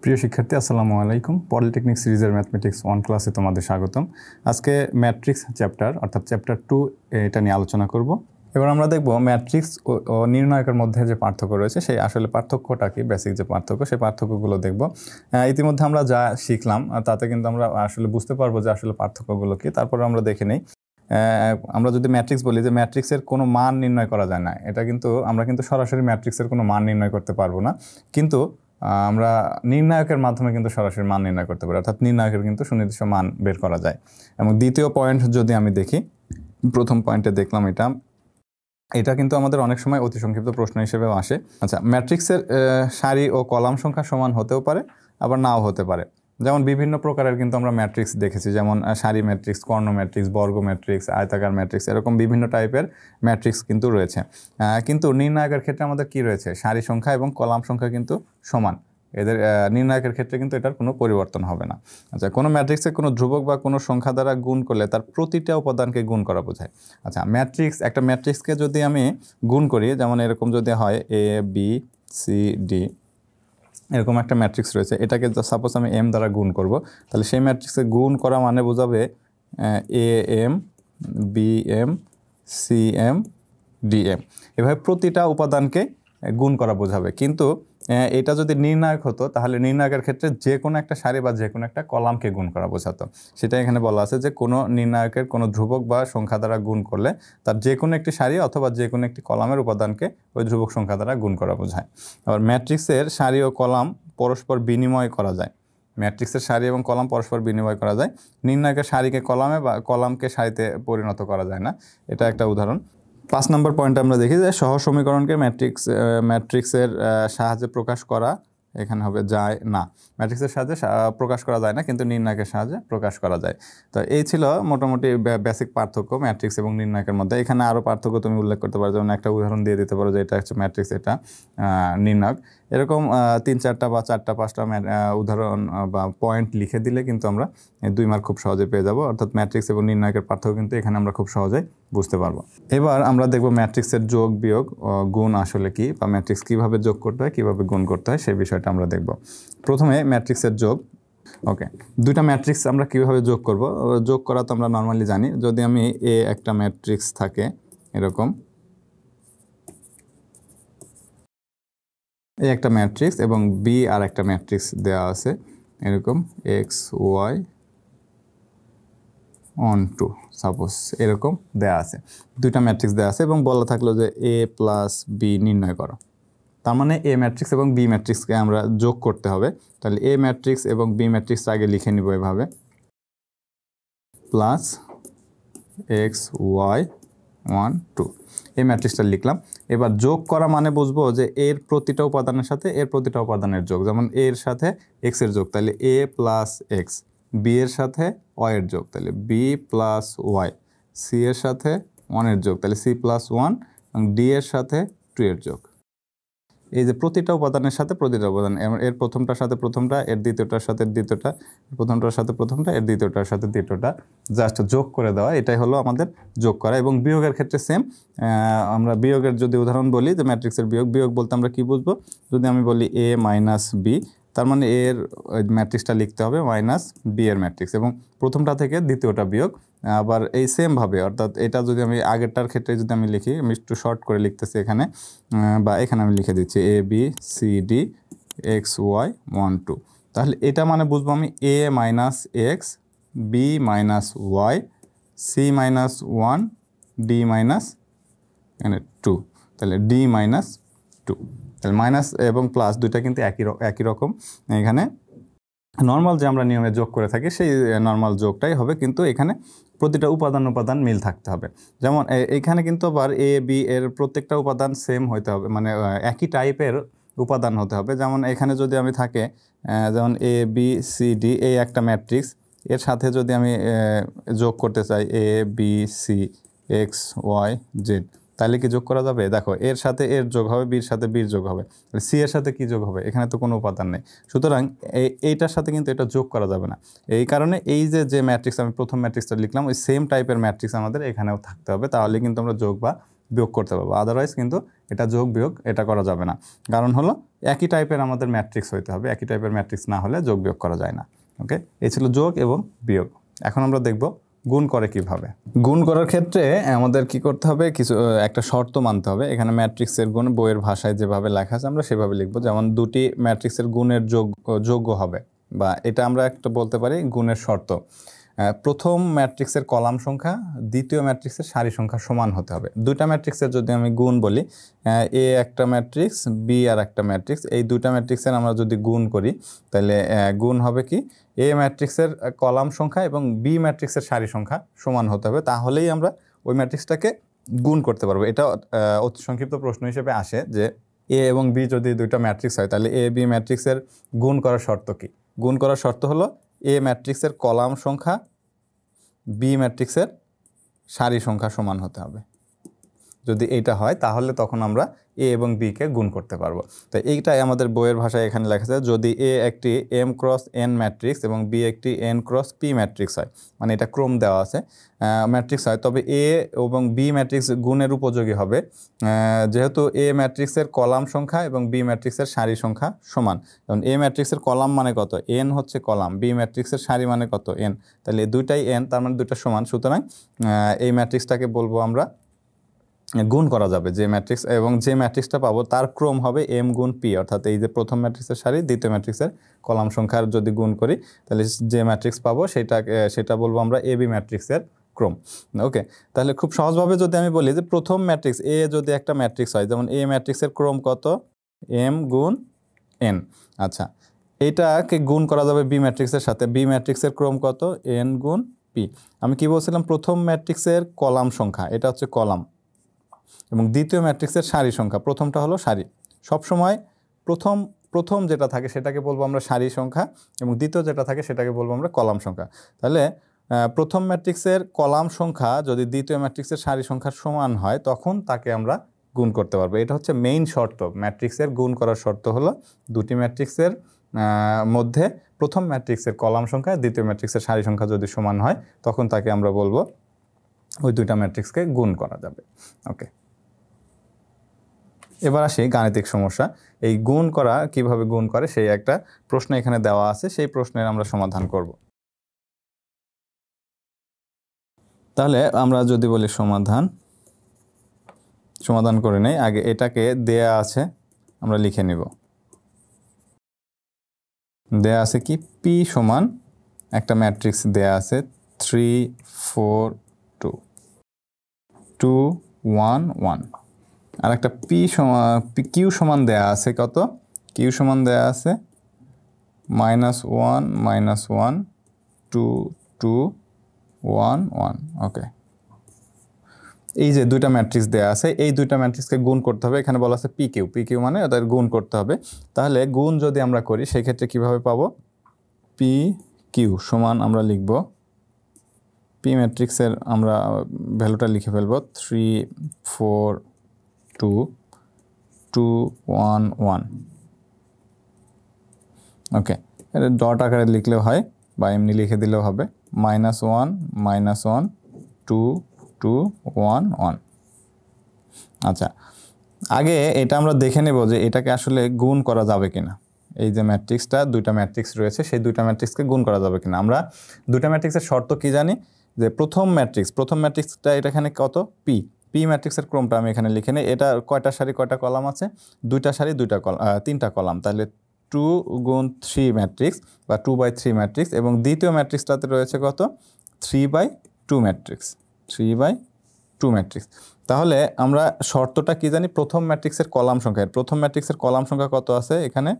প্রিয় শিক্ষার্থী আসসালামু আলাইকুম। পলিটেকনিক সিরিজের ম্যাথমেটিক্স 1 ক্লাসে তোমাদের স্বাগতম। আজকে ম্যাট্রিক্স চ্যাপ্টার অর্থাৎ চ্যাপ্টার 2 এটা নিয়ে আলোচনা করব। এবার আমরা দেখব ম্যাট্রিক্স ও নির্ণায়কের মধ্যে যে পার্থক্য রয়েছে সেই আসলে পার্থক্যটা কি, বেসিক যে পার্থক্য সেই পার্থক্যগুলো দেখব। ইতিমধ্যে আমরা যা শিখলাম তাতে কিন্তু আমরা আসলে বুঝতে পারবো যে আসলে পার্থক্যগুলো কি। তারপরে আমরা দেখে নেই, আমরা যদি ম্যাট্রিক্স বলি যে ম্যাট্রিক্সের কোনো মান নির্ণয় করা যায় না, এটা কিন্তু আমরা কিন্তু সরাসরি ম্যাট্রিক্সের কোনো মান নির্ণয় করতে পারবো না, কিন্তু আমরা নির্ণায়কের মাধ্যমে কিন্তু সরাসরি মান নির্ণয় করতে পারি, অর্থাৎ নির্ণায়কের কিন্তু সুনির্দিষ্ট মান বের করা যায়। এবং দ্বিতীয় পয়েন্ট যদি আমি দেখি, প্রথম পয়েন্টে দেখলাম এটা কিন্তু আমাদের অনেক সময় অতি সংক্ষিপ্ত প্রশ্ন হিসেবেও আসে। আচ্ছা, ম্যাট্রিক্সের সারি ও কলাম সংখ্যা সমান হতেও পারে, আবার নাও হতে পারে। যেমন বিভিন্ন প্রকারের কিন্তু আমরা ম্যাট্রিক্স দেখেছি, যেমন সারি ম্যাট্রিক্স, কর্ণ ম্যাট্রিক্স, বর্গ ম্যাট্রিক্স, আয়তাকার ম্যাট্রিক্স, এরকম বিভিন্ন টাইপের ম্যাট্রিক্স কিন্তু রয়েছে। কিন্তু নির্ণায়কের ক্ষেত্রে আমাদের কি রয়েছে, সারি সংখ্যা এবং কলাম সংখ্যা কিন্তু সমান। এদের নির্ণায়কের ক্ষেত্রে কিন্তু এটার কোনো পরিবর্তন হবে না। আচ্ছা, কোনো ম্যাট্রিক্সে কোনো ধ্রুবক বা কোনো সংখ্যা দ্বারা গুণ করলে তার প্রতিটা উপাদানকে গুণ করা বোঝায়। আচ্ছা, একটা ম্যাট্রিক্সকে যদি আমি গুণ করি, যেমন এরকম যদি হয় এ বি সি ডি, এরকম একটা ম্যাট্রিক্স রয়েছে, এটাকে সাপোজ আমি এম দ্বারা গুণ করব, তাহলে সেই ম্যাট্রিক্সে গুণ করা মানে বোঝাবে A M, B M, C M, D M, এভাবে প্রতিটা উপাদানকে গুণ করা বোঝাবে। কিন্তু এটা যদি নির্ণায়ক হতো, তাহলে নির্ণায়কের ক্ষেত্রে যে কোনো একটা সারি বা যে কোনো একটা কলামকে গুণ করা বোঝাতো। সেটা এখানে বলা আছে যে কোনো নির্ণায়কের কোনো ধ্রুবক বা সংখ্যা দ্বারা গুণ করলে তার যে কোনো একটি সারি অথবা যে কোনো একটি কলামের উপাদানকে ওই ধ্রুবক সংখ্যা দ্বারা গুণ করা বোঝায়। আবার ম্যাট্রিক্সের সারি ও কলাম পরস্পর বিনিময় করা যায়। ম্যাট্রিক্সের সারি এবং কলাম পরস্পর বিনিময় করা যায়। নির্ণায়কের সারিকে কলামে বা কলামকে সারিতে পরিণত করা যায় না। এটা একটা উদাহরণ। 5 নম্বর পয়েন্টে আমরা দেখি যে সহজ সমীকরণকে ম্যাট্রিক্সের সাহায্যে প্রকাশ করা এখানে হবে যায় না। ম্যাট্রিক্সের সাহায্যে প্রকাশ করা যায় না, কিন্তু নির্ণায়কের সাহায্যে প্রকাশ করা যায়। তো এই ছিল মোটামুটি বেসিক পার্থক্য ম্যাট্রিক্স এবং নির্ণায়কের মধ্যে। এখানে আরও পার্থক্য তুমি উল্লেখ করতে পারো, যেমন একটা উদাহরণ দিয়ে দিতে পারো যে এটা হচ্ছে ম্যাট্রিক্স, এটা নির্ণায়ক। এরকম 3-4টা বা 4-5টা উদাহরণ বা পয়েন্ট লিখে দিলে কিন্তু আমরা 2 মার্ক খুব সহজে পেয়ে যাব। অর্থাৎ ম্যাট্রিক্স এবং নির্ণায়কের পার্থক্য কিন্তু এখানে আমরা খুব সহজেই বুঝতে পারবো। এবার আমরা দেখব ম্যাট্রিক্সের যোগ বিয়োগ গুণ আসলে কি, বা ম্যাট্রিক্স কীভাবে যোগ করতে হয়, কীভাবে গুণ করতে হয়, সেই বিষয়টা আমরা দেখব। প্রথমে ম্যাট্রিক্সের যোগ। ওকে, দুইটা ম্যাট্রিক্স আমরা কীভাবে যোগ করব, যোগ করা তো আমরা নর্মালি জানি। যদি আমি এ একটা ম্যাট্রিক্স থাকে এরকম, এই একটা ম্যাট্রিক্স, এবং বি আর একটা ম্যাট্রিক্স দেওয়া আছে এরকম এক্স ওয়াই 1 2 সাপোজ এরকম দেওয়া আছে, দুইটা ম্যাট্রিক্স দেওয়া আছে এবং বলা থাকলো যে এ প্লাস বি নির্ণয় করো। তার মানে এ ম্যাট্রিক্স এবং বি ম্যাট্রিক্সকে আমরা যোগ করতে হবে। তাহলে এ ম্যাট্রিক্স এবং বি ম্যাট্রিক্স আগে লিখে নিব এভাবে, প্লাস এক্স ওয়াই 1 2, এই ম্যাট্রিক্সটা লিখলাম। এবার যোগ করা মানে বুঝবো যে এর প্রতিটা উপাদানের সাথে এর প্রতিটা উপাদানের যোগ। যেমন এর সাথে এক্স এর যোগ, তাহলে এ প্লাস এক্স। বি এর সাথে ওয়াই এর যোগ, তাহলে বি প্লাস ওয়াই। সি এর সাথে 1 এর যোগ, তাহলে সি প্লাস 1, এবং ডি এর সাথে 2 এর যোগ। এই যে প্রতিটা উপাদানের সাথে প্রতিটা উপাদান, এর প্রথমটার সাথে প্রথমটা, এর দ্বিতীয়টার সাথে দ্বিতীয়টা, প্রথমটার সাথে প্রথমটা, এর দ্বিতীয়টার সাথে দ্বিতীয়টা, জাস্ট যোগ করে দেওয়া, এটাই হলো আমাদের যোগ করা। এবং বিয়োগের ক্ষেত্রে সেম। আমরা বিয়োগের যদি উদাহরণ বলি যে ম্যাট্রিক্সের বিয়োগ বলতে আমরা কি বুঝবো, যদি আমি বলি এ মাইনাস বি, তার মানে এর ম্যাট্রিক্সটা লিখতে হবে মাইনাস বি এর ম্যাট্রিক্স, এবং প্রথমটা থেকে দ্বিতীয়টা বিয়োগ। আবার এই সেমভাবে, অর্থাৎ এটা যদি আমি আগেরটার ক্ষেত্রে যদি আমি লিখি, আমি একটু শর্ট করে লিখতেছি এখানে, বা এখানে আমি লিখে দিচ্ছি A B C D X Y 1 2, তাহলে এটা মানে বুঝবো আমি A minus X, B minus Y, C minus 1, D minus 2, তাহলে ডি মাইনাস 2। তাহলে মাইনাস এবং প্লাস দুইটা কিন্তু একই রকম। এখানে নর্মাল যে আমরা নিয়মে যোগ করে থাকি সেই নর্মাল যোগটাই হবে, কিন্তু এখানে প্রতিটা উপাদান মিল থাকতে হবে। যেমন এইখানে কিন্তু আবার এ বি এর প্রত্যেকটা উপাদান সেম হতে হবে, মানে একই টাইপের উপাদান হতে হবে। যেমন এখানে যদি আমি থাকে, যেমন এ বি সি ডি এই একটা ম্যাট্রিক্স, এর সাথে যদি আমি যোগ করতে চাই A B C X Y Z, তাহলে কি যোগ করা যাবে? দেখো, এর সাথে এর যোগ হবে, বির সাথে বির যোগ হবে, সি এর সাথে কি যোগ হবে? এখানে তো কোনো উপাদান নেই, সুতরাং এইটার সাথে কিন্তু এটা যোগ করা যাবে না। এই কারণে এই যে ম্যাট্রিক্স আমি প্রথম ম্যাট্রিক্সটা লিখলাম, ওই সেম টাইপের ম্যাট্রিক্স আমাদের এখানেও থাকতে হবে, তাহলে কিন্তু আমরা যোগ বা বিয়োগ করতে পারবো, আদারওয়াইজ কিন্তু এটা যোগ বিয়োগ এটা করা যাবে না। কারণ হলো একই টাইপের আমাদের ম্যাট্রিক্স হইতে হবে, একই টাইপের ম্যাট্রিক্স না হলে যোগ বিয়োগ করা যায় না। ওকে, এই ছিল যোগ এবং বিয়োগ। এখন আমরা দেখব গুণ করে কিভাবে। গুণ করার ক্ষেত্রে আমাদের কি করতে হবে, কিছু একটা শর্ত মানতে হবে। এখানে ম্যাট্রিক্সের গুণ বইয়ের ভাষায় যেভাবে লেখা আছে আমরা সেভাবে লিখবো, যেমন দুটি ম্যাট্রিক্সের গুণের যোগ্য হবে, বা এটা আমরা একটা বলতে পারি গুণের শর্ত। প্রথম ম্যাট্রিক্সের কলাম সংখ্যা দ্বিতীয় ম্যাট্রিক্সের সারি সংখ্যা সমান হতে হবে। দুইটা ম্যাট্রিক্সের যদি আমি গুণ বলি, এ একটা ম্যাট্রিক্স, বি আর একটা ম্যাট্রিক্স, এই দুইটা ম্যাট্রিক্সের আমরা যদি গুণ করি তাহলে গুণ হবে কি, এ ম্যাট্রিক্সের কলাম সংখ্যা এবং বি ম্যাট্রিক্সের সারি সংখ্যা সমান হতে হবে, তাহলেই আমরা ওই ম্যাট্রিক্সটাকে গুণ করতে পারবো। এটা অতি সংক্ষিপ্ত প্রশ্ন হিসেবে আসে যে এ এবং বি যদি দুইটা ম্যাট্রিক্স হয় তাহলে এ বি ম্যাট্রিক্সের গুণ করার শর্ত কি? গুণ করার শর্ত হলো এ ম্যাট্রিক্সের কলাম সংখ্যা বি ম্যাট্রিক্সের সারি সংখ্যা সমান হতে হবে। যদি এইটা হয় তাহলে তখন আমরা এ এবং বিকে গুণ করতে পারবো। তো এইটাই আমাদের বইয়ের ভাষায় এখানে লেখা আছে, যদি এ একটি এম ক্রস এন ম্যাট্রিক্স এবং বি একটি এন ক্রস পি ম্যাট্রিক্স হয়, মানে এটা ক্রম দেওয়া আছে ম্যাট্রিক্স হয়, তবে এ এবং বি ম্যাট্রিক্স গুণের উপযোগী হবে যেহেতু এ ম্যাট্রিক্সের কলাম সংখ্যা এবং বি ম্যাট্রিক্সের সারি সংখ্যা সমান। যেমন এ ম্যাট্রিক্সের কলাম মানে কত, এন হচ্ছে কলাম, বি ম্যাট্রিক্সের সারি মানে কত, এন, তাহলে দুইটাই এন, তার মানে দুইটা সমান, সুতরাং এই ম্যাট্রিক্সটাকে বলবো আমরা গুণ করা যাবে। যে ম্যাট্রিক্স এবং যে ম্যাট্রিক্সটা পাবো তার ক্রম হবে এম গুণ পি, অর্থাৎ এই যে প্রথম ম্যাট্রিক্সের সারি দ্বিতীয় ম্যাট্রিক্সের কলাম সংখ্যার যদি গুণ করি তাহলে যে ম্যাট্রিক্স পাবো সেটা বলবো আমরা এ বি ম্যাট্রিক্সের ক্রম। ওকে, তাহলে খুব সহজভাবে যদি আমি বলি যে প্রথম ম্যাট্রিক্স এ যদি একটা ম্যাট্রিক্স হয়, যেমন এ ম্যাট্রিক্সের ক্রম কত, এম গুণ এন। আচ্ছা, এইটাকে গুণ করা যাবে বি ম্যাট্রিক্সের সাথে, বি ম্যাট্রিক্সের ক্রম কত, এন গুণ পি। আমি কি বলছিলাম, প্রথম ম্যাট্রিক্সের কলাম সংখ্যা, এটা হচ্ছে কলাম, এবং দ্বিতীয় ম্যাট্রিক্সের সারি সংখ্যা, প্রথমটা হলো সারি। সবসময় প্রথম যেটা থাকে সেটাকে বলবো আমরা সারি সংখ্যা, এবং দ্বিতীয় যেটা থাকে সেটাকে বলবো আমরা কলাম সংখ্যা। তাহলে প্রথম ম্যাট্রিক্সের কলাম সংখ্যা যদি দ্বিতীয় ম্যাট্রিক্সের সারি সংখ্যার সমান হয় তখন তাকে আমরা গুণ করতে পারবো। এটা হচ্ছে মেইন শর্ত। ম্যাট্রিক্সের গুণ করার শর্ত হলো দুটি ম্যাট্রিক্সের মধ্যে প্রথম ম্যাট্রিক্সের কলাম সংখ্যা দ্বিতীয় ম্যাট্রিক্সের সারি সংখ্যা যদি সমান হয় তখন তাকে আমরা বলবো ওই দুইটা ম্যাট্রিক্সকে গুণ করা যাবে। ওকে, এবার আসি গাণিতিক সমস্যা। এই গুণ করা কিভাবে গুণ করে সেই একটা প্রশ্ন এখানে দেওয়া আছে, সেই প্রশ্নের আমরা সমাধান করব। তাহলে আমরা যদি বলি সমাধান করে নেই, আগে এটাকে দেয়া আছে আমরা লিখে নিব। দেয়া আছে কি, পি সমান একটা ম্যাট্রিক্স দেয়া আছে 3 4 2 2 1 1, আর একটা কিউ সমান দেয়া আছে কত, কিউ সমান দেয়া আছে -1 -1 2 2 1 1। ওকে, এই যে দুইটা ম্যাট্রিক্স দেয়া আছে, এই দুইটা ম্যাট্রিক্সকে গুণ করতে হবে। এখানে বলা আছে পি কিউ মানে ওদের গুণ করতে হবে। তাহলে গুণ যদি আমরা করি সেই ক্ষেত্রে কিভাবে পাবো, পি কিউ সমান আমরা লিখব, পি ম্যাট্রিক্সের আমরা ভ্যালুটা লিখে ফেলবো 3 4 2 2 1 1। ওকে, এটা ডট আকারে লিখলেও হয় বা এমনি লিখে দিলেও হবে, -1 -1 2 2 1 1। আচ্ছা, আগে এটা আমরা দেখে নেব যে এটাকে আসলে গুণ করা যাবে কিনা। এই যে ম্যাট্রিক্সটা, দুইটা ম্যাট্রিক্স রয়েছে, সেই দুইটা ম্যাট্রিক্সকে গুণ করা যাবে কিনা। আমরা দুইটা ম্যাট্রিক্সের শর্ত কি জানি, যে প্রথম ম্যাট্রিক্সটা এটা এখানে কত, পি ম্যাট্রিক্সের ক্রমটা আমি এখানে লিখে নিই। এটা কয়টা সারি কয়টা কলাম আছে, দুইটা সারি তিনটা কলাম, তাহলে 2 গুণ 3 ম্যাট্রিক্স বা 2/3 ম্যাট্রিক্স, এবং দ্বিতীয় ম্যাট্রিক্সটাতে রয়েছে কত, 3/2 ম্যাট্রিক্স, 3/2 ম্যাট্রিক্স। তাহলে আমরা শর্তটা কি জানি, প্রথম ম্যাট্রিক্সের কলাম সংখ্যা, প্রথম ম্যাট্রিক্সের কলাম সংখ্যা কত আছে এখানে,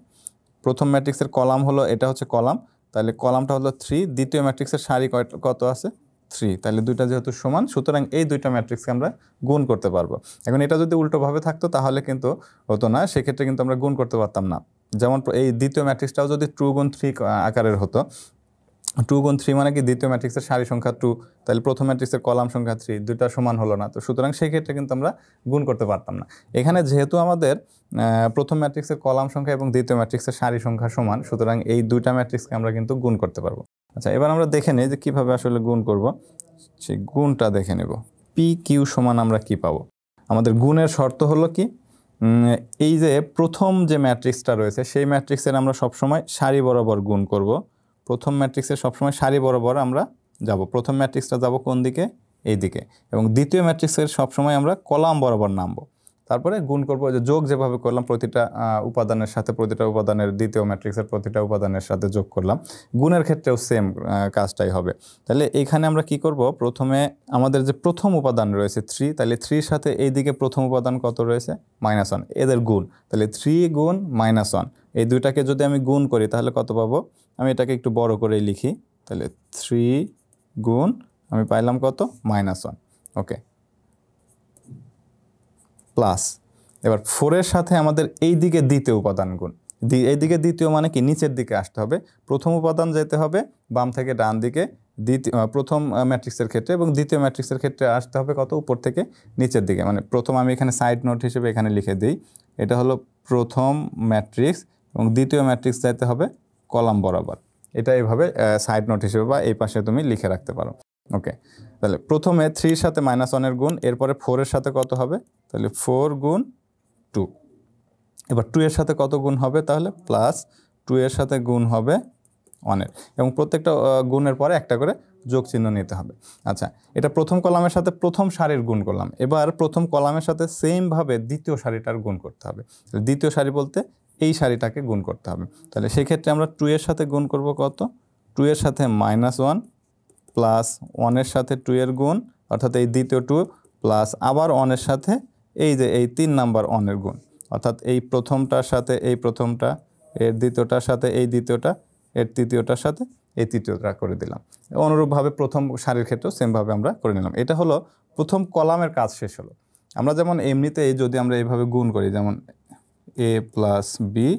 প্রথম ম্যাট্রিক্সের কলাম হলো, এটা হচ্ছে কলাম, তাহলে কলামটা হলো 3, দ্বিতীয় ম্যাট্রিক্সের সারি কত আছে 3, তাহলে দুইটা যেহেতু সমান সুতরাং এই দুইটা ম্যাট্রিক্সকে আমরা গুণ করতে পারবো। এখন এটা যদি উল্টোভাবে থাকতো তাহলে কিন্তু হতো না, সেক্ষেত্রে কিন্তু আমরা গুণ করতে পারতাম না। যেমন এই দ্বিতীয় ম্যাট্রিক্সটাও যদি 2 গুণ 3 আকারের হতো, 2 গুণ 3 মানে কি, দ্বিতীয় ম্যাট্রিক্সের সারি সংখ্যা 2, তাহলে প্রথম ম্যাট্রিক্সের কলাম সংখ্যা 3, দুইটা সমান হলো না, তো সুতরাং সেই ক্ষেত্রে কিন্তু আমরা গুণ করতে পারতাম না। এখানে যেহেতু আমাদের প্রথম ম্যাট্রিক্সের কলাম সংখ্যা এবং দ্বিতীয় ম্যাট্রিক্সের সারি সংখ্যা সমান, সুতরাং এই দুইটা ম্যাট্রিক্সকে আমরা কিন্তু গুণ করতে পারবো। আচ্ছা, এবার আমরা দেখে নিই যে কীভাবে আসলে গুণ করব, সেই গুণটা দেখে নেব। পি কিউ সমান আমরা কি পাবো, আমাদের গুণের শর্ত হলো কি, এই যে প্রথম যে ম্যাট্রিক্সটা রয়েছে সেই ম্যাট্রিক্সের আমরা সবসময় সারি বরাবর গুণ করব। প্রথম ম্যাট্রিক্সের সবসময় সারি বরাবর আমরা যাব। প্রথম ম্যাট্রিক্সটা যাব কোন দিকে? এই দিকে। এবং দ্বিতীয় ম্যাট্রিক্সের সবসময় আমরা কলাম বরাবর নামবো। তারপরে গুণ করব, যে যোগ যেভাবে করলাম প্রতিটা উপাদানের সাথে, প্রতিটা উপাদানের দ্বিতীয় ম্যাট্রিক্সের প্রতিটা উপাদানের সাথে যোগ করলাম, গুণের ক্ষেত্রেও সেম কাজটাই হবে। তাহলে এইখানে আমরা কি করব, প্রথমে আমাদের যে প্রথম উপাদান রয়েছে 3, তাহলে 3-র সাথে এই দিকে প্রথম উপাদান কত রয়েছে? -1, এদের গুণ। তাহলে 3 গুণ -1, এই দুইটাকে যদি আমি গুণ করি তাহলে কত পাবো? আমি এটাকে একটু বড় করেই লিখি। তাহলে 3 গুণ আমি পাইলাম কত? -1। ওকে, প্লাস এবার 4-এর সাথে আমাদের এই দিকে দ্বিতীয় উপাদান গুণ। এই দিকে দ্বিতীয় মানে কি? নিচের দিকে আসতে হবে। প্রথম উপাদান যেতে হবে বাম থেকে ডান দিকে, প্রথম ম্যাট্রিক্সের ক্ষেত্রে, এবং দ্বিতীয় ম্যাট্রিক্সের ক্ষেত্রে আসতে হবে কত? উপর থেকে নিচের দিকে। মানে প্রথম আমি এখানে সাইড নোট হিসেবে এখানে লিখে দিই, এটা হলো প্রথম ম্যাট্রিক্স, এবং দ্বিতীয় ম্যাট্রিক্স যাইতে হবে কলাম বরাবর। এটা এইভাবে সাইড নোট হিসেবে বা এই পাশে তুমি লিখে রাখতে পারো। ওকে, তাহলে প্রথমে 3-র সাথে -1-এর গুণ, এরপরে 4-এর সাথে কত হবে? তাহলে 4 গুণ 2। এবার 2-এর সাথে কত গুণ হবে? তাহলে প্লাস 2-এর সাথে গুণ হবে 1-এর, এবং প্রত্যেকটা গুণের পরে একটা করে যোগ চিহ্ন নিতে হবে। আচ্ছা, এটা প্রথম কলামের সাথে প্রথম সারির গুণ করলাম। এবার প্রথম কলামের সাথে সেমভাবে দ্বিতীয় সারিটার গুণ করতে হবে। দ্বিতীয় সারি বলতে এই সারিটাকে গুণ করতে হবে। তাহলে সেক্ষেত্রে আমরা 2-এর সাথে গুণ করব কত? 2-এর সাথে -1 প্লাস 1-এর সাথে 2-এর গুণ, অর্থাৎ এই দ্বিতীয় 2, প্লাস আবার 1-এর সাথে এই যে এই 3 নাম্বার 1-এর গুণ, অর্থাৎ এই প্রথমটার সাথে এই প্রথমটা, এর দ্বিতীয়টার সাথে এই দ্বিতীয়টা, এর তৃতীয়টার সাথে এই তৃতীয়টা করে দিলাম। অনুরূপভাবে প্রথম সারির ক্ষেত্রেও সেমভাবে আমরা করে নিলাম। এটা হলো প্রথম কলামের কাজ শেষ হলো। আমরা যেমন এমনিতেই যদি আমরা এইভাবে গুণ করি, যেমন a plus B,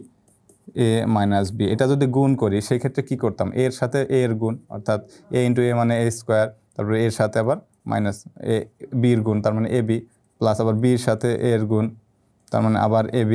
a minus B, এটা যদি গুণ করি সেই ক্ষেত্রে কী করতাম? এর সাথে a এর গুণ, অর্থাৎ a ইন্টু a মানে a স্কোয়ার, তারপরে এর সাথে আবার মাইনাস এ বির গুণ, তার মানে ab, প্লাস আবার বির সাথে a এর গুণ, তার মানে আবার ab,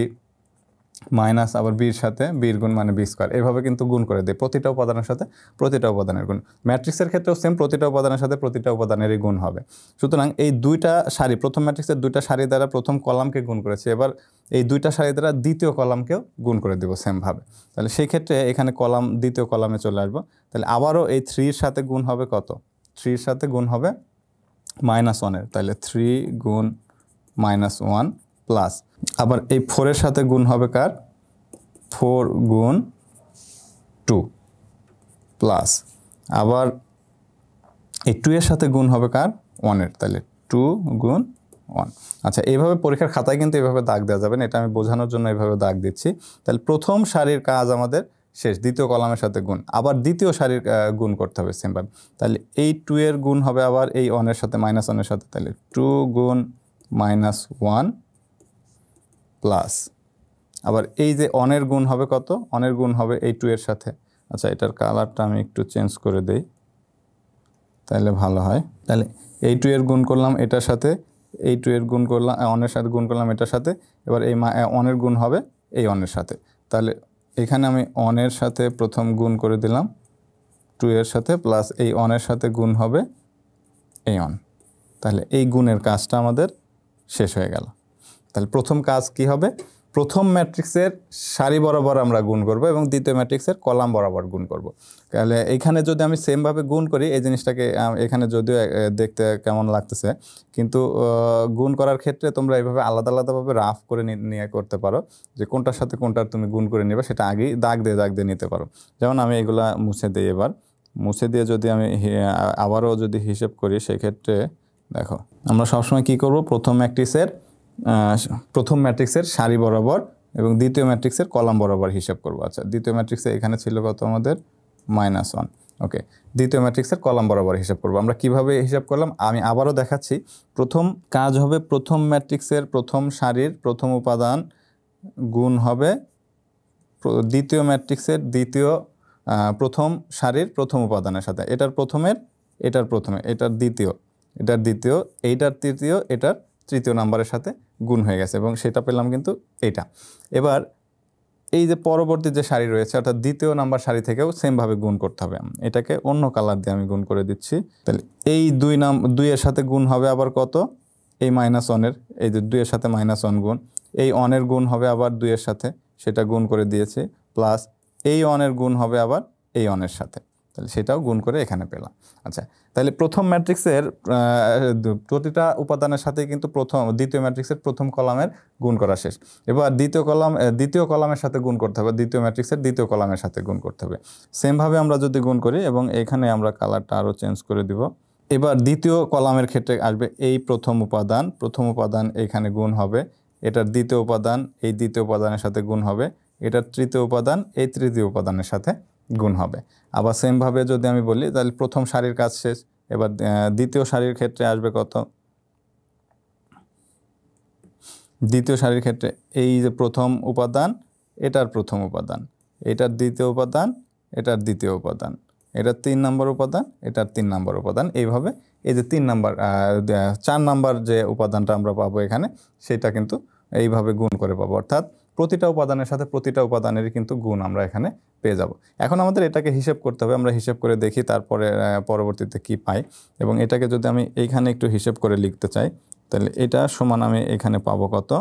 মাইনাস আবার বির সাথে বির গুণ মানে বি স্কোয়ার। এভাবে কিন্তু গুণ করে দেয় প্রতিটা উপাদানের সাথে প্রতিটা উপাদানের গুণ। ম্যাট্রিক্সের ক্ষেত্রেও সেম, প্রতিটা উপাদানের সাথে প্রতিটা উপাদানেরই গুণ হবে। সুতরাং এই দুইটা সারি, প্রথম ম্যাট্রিক্সের দুইটা সারি দ্বারা প্রথম কলামকে গুণ করেছে, এবার এই দুইটা সারি দ্বারা দ্বিতীয় কলামকেও গুণ করে দেবো সেমভাবে। তাহলে সেই ক্ষেত্রে এখানে কলাম দ্বিতীয় কলামে চলে আসবো। তাহলে আবারও এই 3-র সাথে গুণ হবে কত? 3-র সাথে গুণ হবে -1-এর, তাহলে 3 গুণ -1 প্লাস আবার এই 4-এর সাথে গুণ হবে কার? 4 গুণ 2 প্লাস আবার এই 2-এর সাথে গুণ হবে কার? 1-এর, তাহলে 2 গুণ 1। আচ্ছা, এইভাবে পরীক্ষার খাতায় কিন্তু এইভাবে দাগ দেওয়া যাবে না, এটা আমি বোঝানোর জন্য এইভাবে দাগ দিচ্ছি। তাহলে প্রথম সারির কাজ আমাদের শেষ, দ্বিতীয় কলামের সাথে গুণ, আবার দ্বিতীয় সারির গুণ করতে হবে সেমভাবে। তাহলে এই 2-এর গুণ হবে আবার এই 1-এর সাথে, -1-এর সাথে, তাহলে 2 গুণ -1 প্লাস আবার এই যে 1-এর গুণ হবে কত? 1-এর গুণ হবে এই 2-এর সাথে। আচ্ছা, এটার কালারটা আমি একটু চেঞ্জ করে দেই তাহলে ভালো হয়। তাহলে এই 2-এর গুণ করলাম এটার সাথে, এই 2-এর গুণ করলাম 1-এর সাথে, গুণ করলাম এটার সাথে, এবার এই 1-এর গুণ হবে এই 1-এর সাথে। তাহলে এখানে আমি 1-এর সাথে প্রথম গুণ করে দিলাম 2-এর সাথে, প্লাস এই 1-এর সাথে গুণ হবে এই 1। তাহলে এই গুণের কাজটা আমাদের শেষ হয়ে গেল। তাহলে প্রথম কাজ কি হবে? প্রথম ম্যাট্রিক্সের সারি বরাবর আমরা গুণ করব এবং দ্বিতীয় ম্যাট্রিক্সের কলাম বরাবর গুণ করব। তাহলে এইখানে যদি আমি সেমভাবে গুণ করি, এই জিনিসটাকে এখানে যদিও দেখতে কেমন লাগতেছে, কিন্তু গুণ করার ক্ষেত্রে তোমরা এইভাবে আলাদা আলাদাভাবে রাফ করে নিয়ে করতে পারো, যে কোনটার সাথে কোনটার তুমি গুণ করে নেবে সেটা আগেই দাগ দিয়ে নিতে পারো। যেমন আমি এগুলা মুছে দিই, এবার মুছে দিয়ে যদি আমি আবারও যদি হিসেব করি সেক্ষেত্রে দেখো, আমরা সবসময় কি করব? প্রথম ম্যাট্রিক্সের সারি বরাবর এবং দ্বিতীয় ম্যাট্রিক্সের কলাম বরাবর হিসাব করব। আচ্ছা, দ্বিতীয় ম্যাট্রিক্সে এখানে ছিল কত আমাদের? -1। ওকে, দ্বিতীয় ম্যাট্রিক্সের কলাম বরাবর হিসাব করব। আমরা কিভাবে হিসাব করলাম আমি আবারও দেখাচ্ছি। প্রথম কাজ হবে প্রথম ম্যাট্রিক্সের প্রথম সারির প্রথম উপাদান গুণ হবে দ্বিতীয় ম্যাট্রিক্সের প্রথম সারির প্রথম উপাদানের সাথে। এটার প্রথমে, এটার দ্বিতীয়, এটার দ্বিতীয়, এইটার তৃতীয়, এটার তৃতীয় নাম্বারের সাথে গুণ হয়ে গেছে, এবং সেটা পেলাম কিন্তু এটা। এবার এই যে পরবর্তী যে সারি রয়েছে, অর্থাৎ দ্বিতীয় নাম্বার সারি থেকেও সেমভাবে গুণ করতে হবে। এটাকে অন্য কালার দিয়ে আমি গুণ করে দিচ্ছি। তাহলে এই 2-এর সাথে গুণ হবে আবার কত? এই -1-এর এই যে 2 এর সাথে -1 গুণ, এই 1 এর গুণ হবে আবার 2 এর সাথে, সেটা গুণ করে দিয়েছি, প্লাস এই 1 এর গুণ হবে আবার এই 1 এর সাথে, তাহলে সেটাও গুণ করে এখানে পেলাম। আচ্ছা, তাহলে প্রথম ম্যাট্রিক্সের প্রতিটা উপাদানের সাথে কিন্তু দ্বিতীয় ম্যাট্রিক্সের প্রথম কলামের গুণ করা শেষ। এবার দ্বিতীয় কলামের সাথে গুণ করতে হবে, দ্বিতীয় ম্যাট্রিক্সের দ্বিতীয় কলামের সাথে গুণ করতে হবে। সেমভাবে আমরা যদি গুণ করি এবং এখানে আমরা কালারটা আরও চেঞ্জ করে দিব। এবার দ্বিতীয় কলামের ক্ষেত্রে আসবে এই প্রথম উপাদান এখানে গুণ হবে, এটার দ্বিতীয় উপাদান এই দ্বিতীয় উপাদানের সাথে গুণ হবে, এটার তৃতীয় উপাদান এই তৃতীয় উপাদানের সাথে গুণ হবে। আবার সেমভাবে যদি আমি বলি তাহলে প্রথম সারির কাজ শেষ। এবার দ্বিতীয় সারির ক্ষেত্রে আসবে কত, দ্বিতীয় সারির ক্ষেত্রে এই যে প্রথম উপাদান, এটার প্রথম উপাদান, এটার দ্বিতীয় উপাদান, এটার দ্বিতীয় উপাদান, এটার 3 নম্বর উপাদান, এটার 3 নম্বর উপাদান, এইভাবে এই যে 4 নাম্বার যে উপাদানটা আমরা পাবো এখানে, সেটা কিন্তু এইভাবে গুণ করে পাবো। অর্থাৎ প্রতিটা উপাদানের সাথে প্রতিটা উপাদানেরই কিন্তু গুণ আমরা এখানে পেয়ে যাব। এখন আমাদের এটাকে হিসেব করতে হবে, আমরা হিসেব করে দেখি তারপরে পরবর্তীতে কি পাই। এবং এটাকে যদি আমি এইখানে একটু হিসেব করে লিখতে চাই, তাহলে এটা সমান আমি এখানে পাবো কত,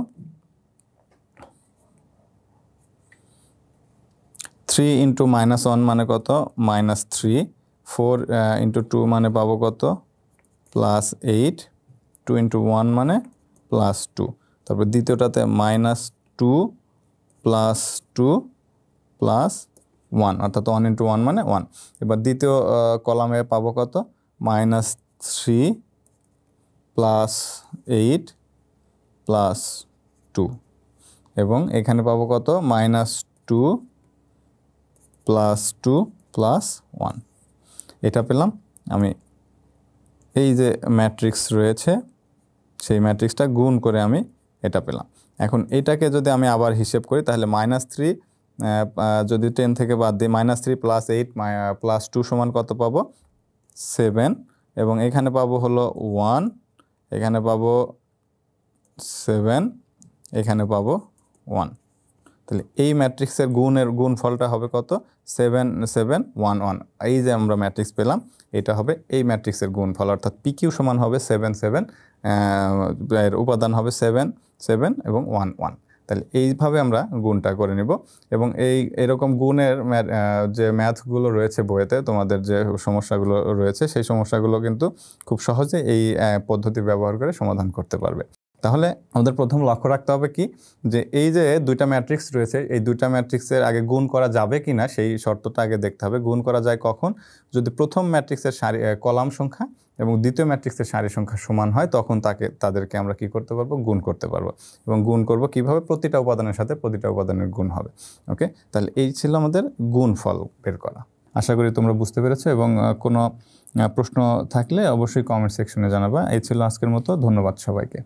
3 × -1 মানে কত, -3, 4 × 2 মানে পাবো কত, +8, 2 × 1 মানে +2, তারপর দ্বিতীয়টাতে -2 +2 +1, অর্থাৎ 1 × 1 মানে 1। এবার দ্বিতীয় কলামে পাবো কত, -3 +8 +2, এবং এখানে পাবো কত, -2 +2 +1। এটা পেলাম আমি। এই যে ম্যাট্রিক্স রয়েছে সেই ম্যাট্রিক্সটা গুণ করে আমি এটা পেলাম। এখন এটাকে যদি আমি আবার হিসেব করি তাহলে -3 যদি 10 থেকে বাদ দিই, -3 +8 +2 সমান কত পাবো, 7, এবং এখানে পাবো হলো 1, এখানে পাবো 7, এখানে পাবো 1। তাহলে এই ম্যাট্রিক্সের গুণফলটা হবে কত, 7 7 1 1। এই যে আমরা ম্যাট্রিক্স পেলাম, এটা হবে এই ম্যাট্রিক্সের গুণফল, অর্থাৎ PQ সমান হবে 7 7, এর উপাদান হবে 7 7 এবং 1 1। তাহলে এইভাবে আমরা গুণটা করে নিব। এবং এরকম গুণের যে ম্যাথগুলো রয়েছে বইয়েতে, তোমাদের যে সমস্যাগুলো রয়েছে সেই সমস্যাগুলো কিন্তু খুব সহজে এই পদ্ধতি ব্যবহার করে সমাধান করতে পারবে। তাহলে আমাদের প্রথম লক্ষ্য রাখতে হবে কি, যে এই যে দুইটা ম্যাট্রিক্স রয়েছে, এই দুইটা ম্যাট্রিক্সের আগে গুণ করা যাবে কি না সেই শর্তটা আগে দেখতে হবে। গুণ করা যায় কখন, যদি প্রথম ম্যাট্রিক্সের কলাম সংখ্যা এবং দ্বিতীয় ম্যাট্রিক্সের সারি সংখ্যা সমান হয়, তখন তাদেরকে আমরা কি করতে পারবো, গুণ করতে পারবো। এবং গুণ করব কিভাবে, প্রতিটা উপাদানের সাথে প্রতিটা উপাদানের গুণ হবে। ওকে, তাহলে এই ছিল আমাদের গুণফল বের করা। আশা করি তোমরা বুঝতে পেরেছো, এবং কোনো প্রশ্ন থাকলে অবশ্যই কমেন্ট সেকশনে জানাবা। এই ছিল আজকের মতো, ধন্যবাদ সবাইকে।